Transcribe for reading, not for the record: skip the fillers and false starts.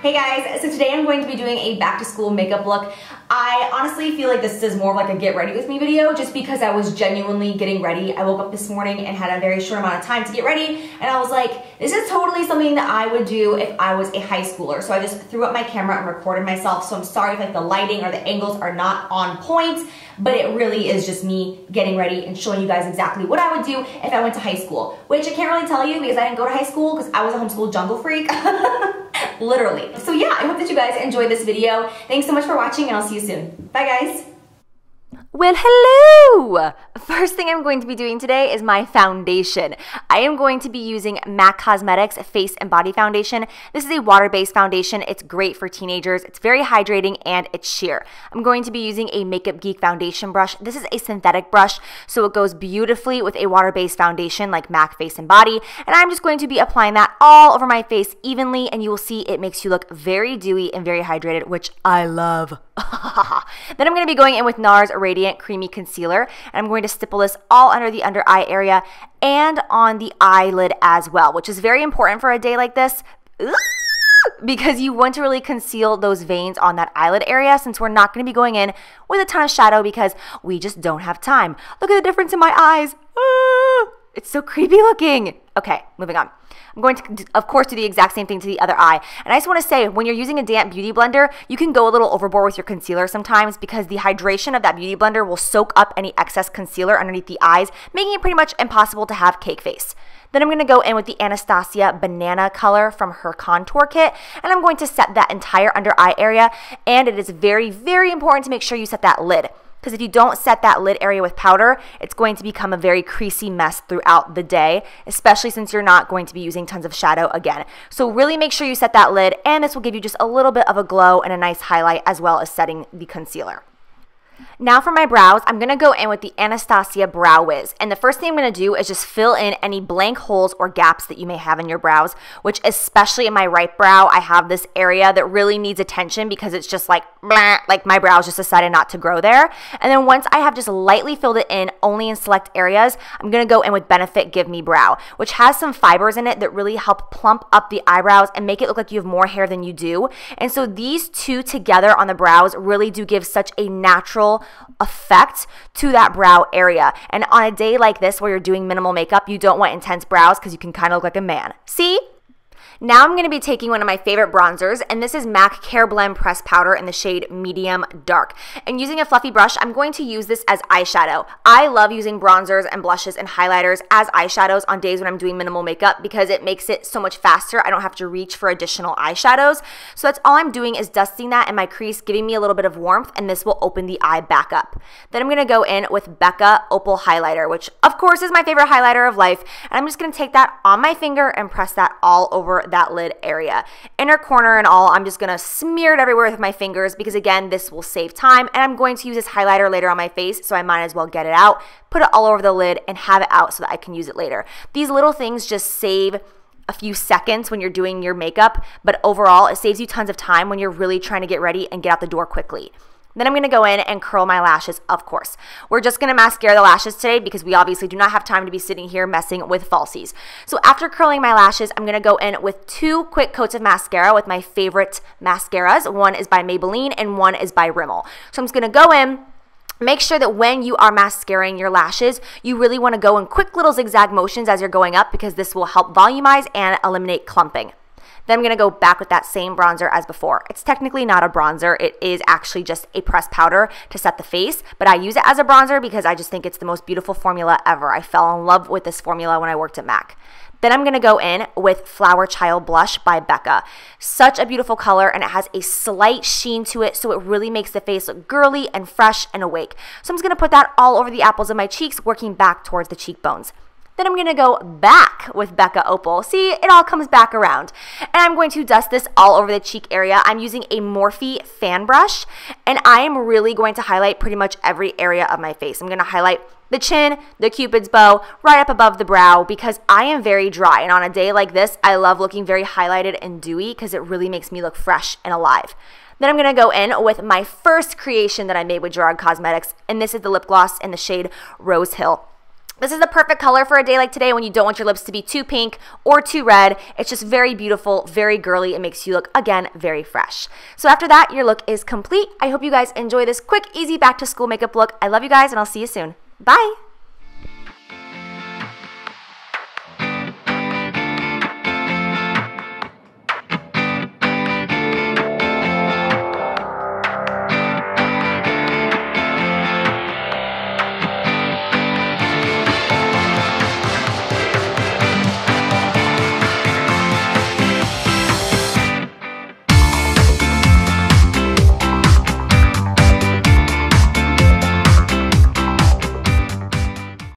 Hey guys, so today I'm going to be doing a back to school makeup look. I honestly feel like this is more of like a get ready with me video just because I was genuinely getting ready. I woke up this morning and had a very short amount of time to get ready and I was like, this is totally something that I would do if I was a high schooler. So I just threw up my camera and recorded myself. So I'm sorry if like the lighting or the angles are not on point, but it really is just me getting ready and showing you guys exactly what I would do if I went to high school, which I can't really tell you because I didn't go to high school because I was a homeschool jungle freak. Literally. So yeah, I hope that you guys enjoyed this video. Thanks so much for watching and I'll see you soon. Bye guys. Well, hello! First thing I'm going to be doing today is my foundation. I am going to be using MAC Cosmetics Face and Body Foundation. This is a water-based foundation. It's great for teenagers. It's very hydrating and it's sheer. I'm going to be using a Makeup Geek foundation brush. This is a synthetic brush, so it goes beautifully with a water-based foundation like MAC Face and Body. And I'm just going to be applying that all over my face evenly, and you will see it makes you look very dewy and very hydrated, which I love. Then I'm going to be going in with Nars Radiant Creamy Concealer, and I'm going to stipple this all under the under eye area and on the eyelid as well, which is very important for a day like this because you want to really conceal those veins on that eyelid area since we're not going to be going in with a ton of shadow because we just don't have time. Look at the difference in my eyes. It's so creepy looking. Okay, moving on. I'm going to, of course, do the exact same thing to the other eye. And I just want to say, when you're using a damp beauty blender, you can go a little overboard with your concealer sometimes because the hydration of that beauty blender will soak up any excess concealer underneath the eyes, making it pretty much impossible to have cake face. Then I'm going to go in with the Anastasia Banana color from her contour kit, and I'm going to set that entire under eye area. And it is very, very important to make sure you set that lid, because if you don't set that lid area with powder, it's going to become a very creasy mess throughout the day, especially since you're not going to be using tons of shadow again. So really make sure you set that lid, and this will give you just a little bit of a glow and a nice highlight as well as setting the concealer. Now for my brows, I'm going to go in with the Anastasia Brow Wiz. And the first thing I'm going to do is just fill in any blank holes or gaps that you may have in your brows, which especially in my right brow, I have this area that really needs attention because it's just like, blah, like my brows just decided not to grow there. And then once I have just lightly filled it in, only in select areas, I'm going to go in with Benefit Give Me Brow, which has some fibers in it that really help plump up the eyebrows and make it look like you have more hair than you do. And so these two together on the brows really do give such a natural effect to that brow area. And on a day like this where you're doing minimal makeup, you don't want intense brows because you can kind of look like a man. See? Now I'm going to be taking one of my favorite bronzers, and this is MAC Careblend Pressed Powder in the shade Medium Dark. And using a fluffy brush, I'm going to use this as eyeshadow. I love using bronzers and blushes and highlighters as eyeshadows on days when I'm doing minimal makeup because it makes it so much faster. I don't have to reach for additional eyeshadows. So that's all I'm doing is dusting that in my crease, giving me a little bit of warmth, and this will open the eye back up. Then I'm going to go in with Becca Opal Highlighter, which of course is my favorite highlighter of life. And I'm just going to take that on my finger and press that all over that lid area. Inner corner and all, I'm just going to smear it everywhere with my fingers because again, this will save time, and I'm going to use this highlighter later on my face, so I might as well get it out, put it all over the lid, and have it out so that I can use it later. These little things just save a few seconds when you're doing your makeup, but overall, it saves you tons of time when you're really trying to get ready and get out the door quickly. Then I'm going to go in and curl my lashes, of course. We're just going to mascara the lashes today because we obviously do not have time to be sitting here messing with falsies. So after curling my lashes, I'm going to go in with 2 quick coats of mascara with my favorite mascaras. One is by Maybelline and one is by Rimmel. So I'm just going to go in. Make sure that when you are mascaring your lashes, you really want to go in quick little zigzag motions as you're going up because this will help volumize and eliminate clumping. Then I'm going to go back with that same bronzer as before. It's technically not a bronzer. It is actually just a pressed powder to set the face, but I use it as a bronzer because I just think it's the most beautiful formula ever. I fell in love with this formula when I worked at MAC. Then I'm going to go in with Flowerchild Blush by Becca. Such a beautiful color, and it has a slight sheen to it, so it really makes the face look girly and fresh and awake. So I'm just going to put that all over the apples of my cheeks, working back towards the cheekbones. Then I'm going to go back with Becca Opal. See, it all comes back around. And I'm going to dust this all over the cheek area. I'm using a Morphe fan brush, and I am really going to highlight pretty much every area of my face. I'm going to highlight the chin, the cupid's bow, right up above the brow because I am very dry. And on a day like this, I love looking very highlighted and dewy because it really makes me look fresh and alive. Then I'm going to go in with my first creation that I made with Gerard Cosmetics, and this is the lip gloss in the shade Rose Hill. This is the perfect color for a day like today when you don't want your lips to be too pink or too red. It's just very beautiful, very girly. It makes you look, again, very fresh. So after that, your look is complete. I hope you guys enjoy this quick, easy back to school makeup look. I love you guys, and I'll see you soon. Bye.